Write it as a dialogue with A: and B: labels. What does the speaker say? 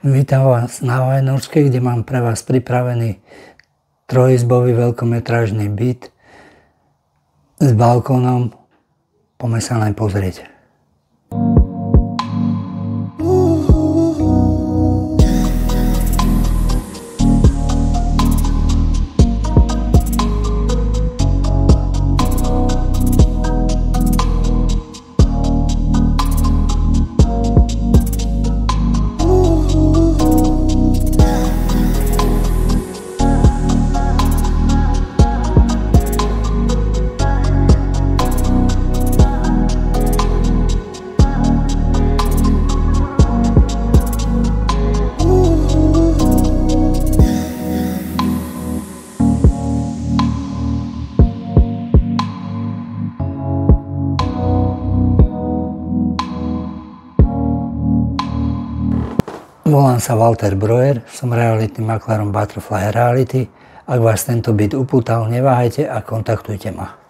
A: Vítam vás na Vajnorskej, kde mám pre vás pripravený trojizbový veľkometrážny byt s balkónom. Poďme sa naň pozrieť. Volám sa Walter Breuer, som realitným maklérom Butterfly Reality. Ak vás tento byt upútal, neváhajte a kontaktujte ma.